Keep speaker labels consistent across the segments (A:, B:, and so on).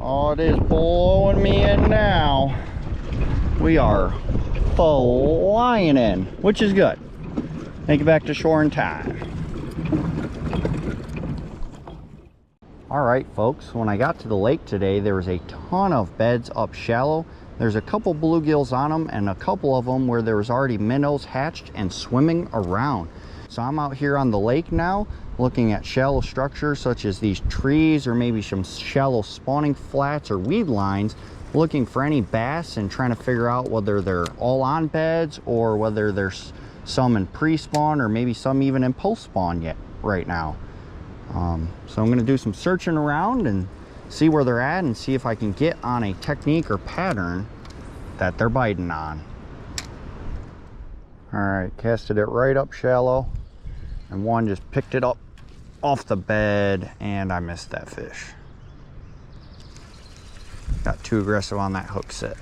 A: Oh, it is blowing me in now. We are flying in, which is good. Make it back to shore in time. Alright folks, when I got to the lake today, there was a ton of beds up shallow. There's a couple bluegills on them and a couple of them where there was already minnows hatched and swimming around. So I'm out here on the lake now looking at shallow structures such as these trees or maybe some shallow spawning flats or weed lines, looking for any bass and trying to figure out whether they're all on beds or whether there's some in pre-spawn or maybe some even in post-spawn yet right now. So I'm going to do some searching around and see where they're at and see if I can get on a technique or pattern that they're biting on. Alright, casted it right up shallow and one just picked it up off the bed and I missed that fish. Got too aggressive on that hook set.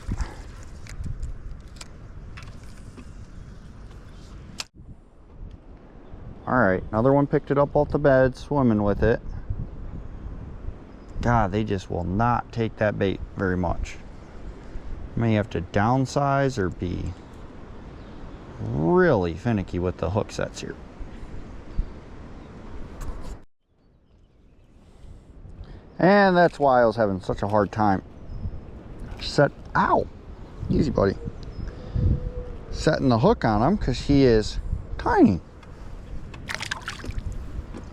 A: Alright, another one picked it up off the bed, swimming with it. God, they just will not take that bait very much. May have to downsize or be really finicky with the hook sets here. And that's why I was having such a hard time ow, easy buddy, setting the hook on him because he is tiny.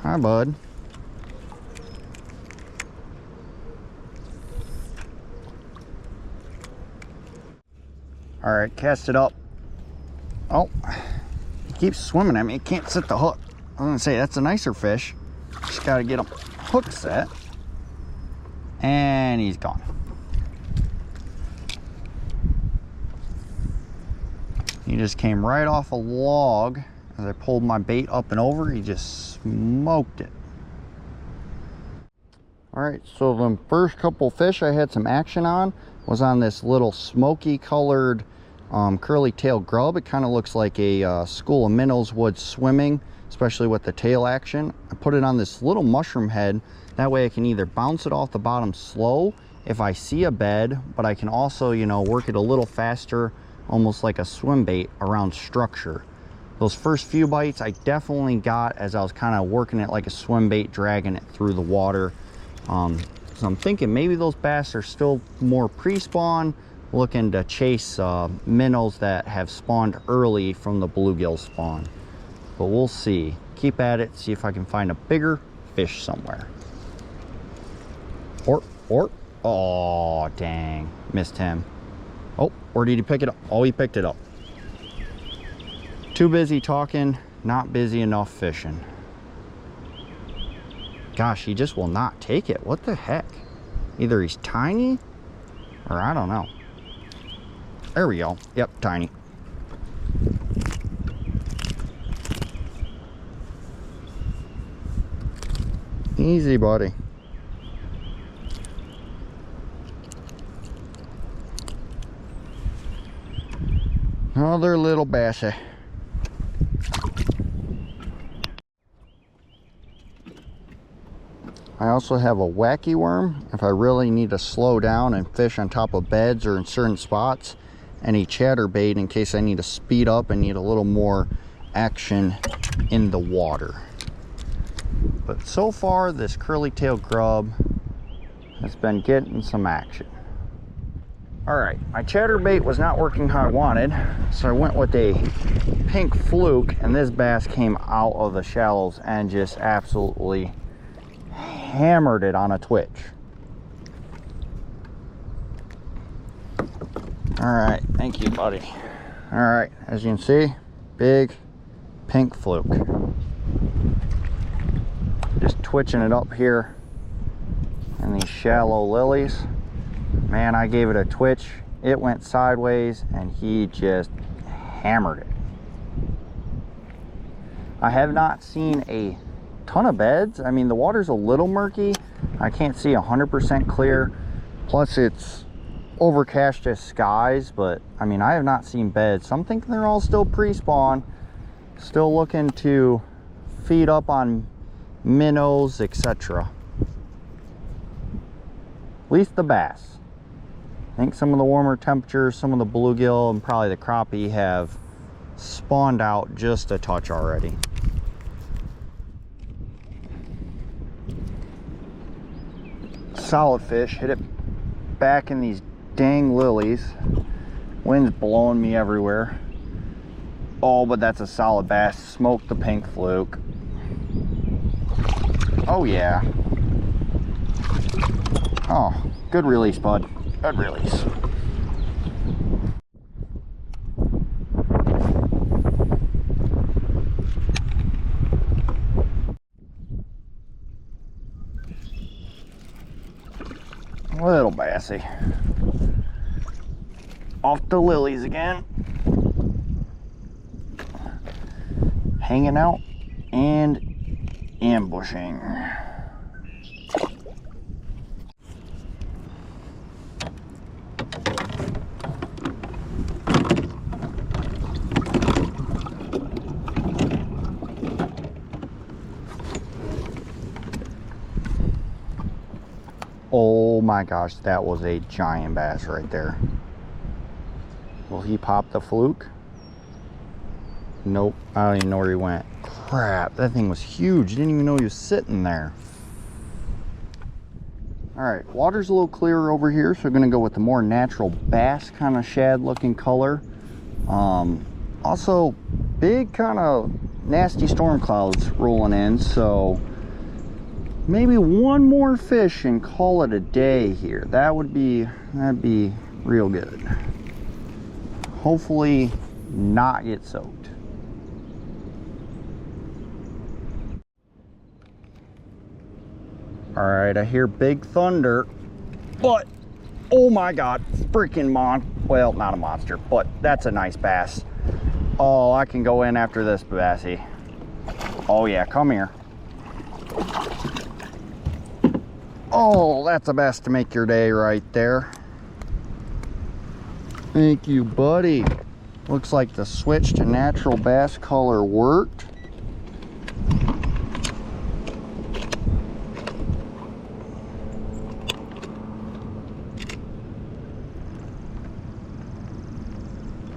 A: Hi bud. All right, cast it up. Oh, he keeps swimming at me. He can't set the hook. I'm gonna say that's a nicer fish. Just gotta get him hook set. And he's gone. He just came right off a log. As I pulled my bait up and over, he just smoked it. All right, so the first couple fish I had some action on was on this little smoky colored curly tail grub. It kind of looks like a school of minnows would swimming, especially with the tail action. I put it on this little mushroom head. That way I can either bounce it off the bottom slow if I see a bed, but I can also, you know, work it a little faster, almost like a swim bait around structure. Those first few bites I definitely got as I was kind of working it like a swim bait, dragging it through the water. So I'm thinking maybe those bass are still more pre-spawn, looking to chase minnows that have spawned early from the bluegill spawn. But we'll see. Keep at it, see if I can find a bigger fish somewhere. Oh, dang, missed him. Oh, or did he pick it up? Oh, he picked it up. Too busy talking, not busy enough fishing. Gosh, he just will not take it. What the heck? Either he's tiny or I don't know. There we go. Yep, tiny. Easy, buddy. Another little bassy. I also have a wacky worm if I really need to slow down and fish on top of beds or in certain spots, and a chatterbait in case I need to speed up and need a little more action in the water. But so far this curly tail grub has been getting some action. Alright, my chatterbait was not working how I wanted, so I went with a pink fluke, and this bass came out of the shallows and just absolutely hammered it on a twitch. Alright, thank you, buddy. Alright, as you can see, big pink fluke. Just twitching it up here in these shallow lilies. Man, I gave it a twitch, it went sideways, and he just hammered it. I have not seen a ton of beds. I mean, the water's a little murky. I can't see 100% clear. Plus, it's overcast as skies, but I mean, I have not seen beds. So I'm thinking they're all still pre-spawn, still looking to feed up on minnows, etc. At least the bass. I think some of the warmer temperatures, some of the bluegill and probably the crappie have spawned out just a touch already. Solid fish, hit it back in these dang lilies. Wind's blowing me everywhere. Oh, but that's a solid bass. Smoked the pink fluke. Oh yeah. Oh, good release, bud. Good release. Little bassy. Off the lilies again. Hanging out and ambushing. Oh my gosh, that was a giant bass right there. Will he pop the fluke? Nope, I don't even know where he went. Crap, that thing was huge. Didn't even know he was sitting there. All right, water's a little clearer over here, so we're gonna go with the more natural bass kind of shad looking color. Also, big kind of nasty storm clouds rolling in, so maybe one more fish and call it a day here. That'd be real good. Hopefully not get soaked. All right, I hear big thunder, but oh my God, freaking well, not a monster, but that's a nice bass. Oh, I can go in after this bassy. Oh yeah, come here. Oh, that's a bass to make your day right there. Thank you, buddy. Looks like the switch to natural bass color worked.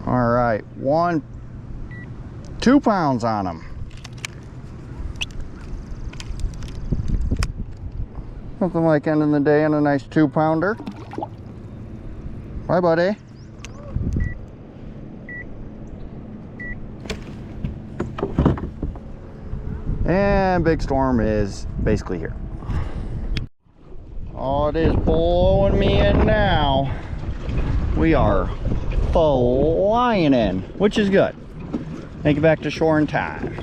A: All right, 2 pounds on him. Something like ending the day on a nice 2-pounder. Bye, buddy. And big storm is basically here. Oh, it is blowing me in now. We are flying in, which is good. Make it back to shore in time.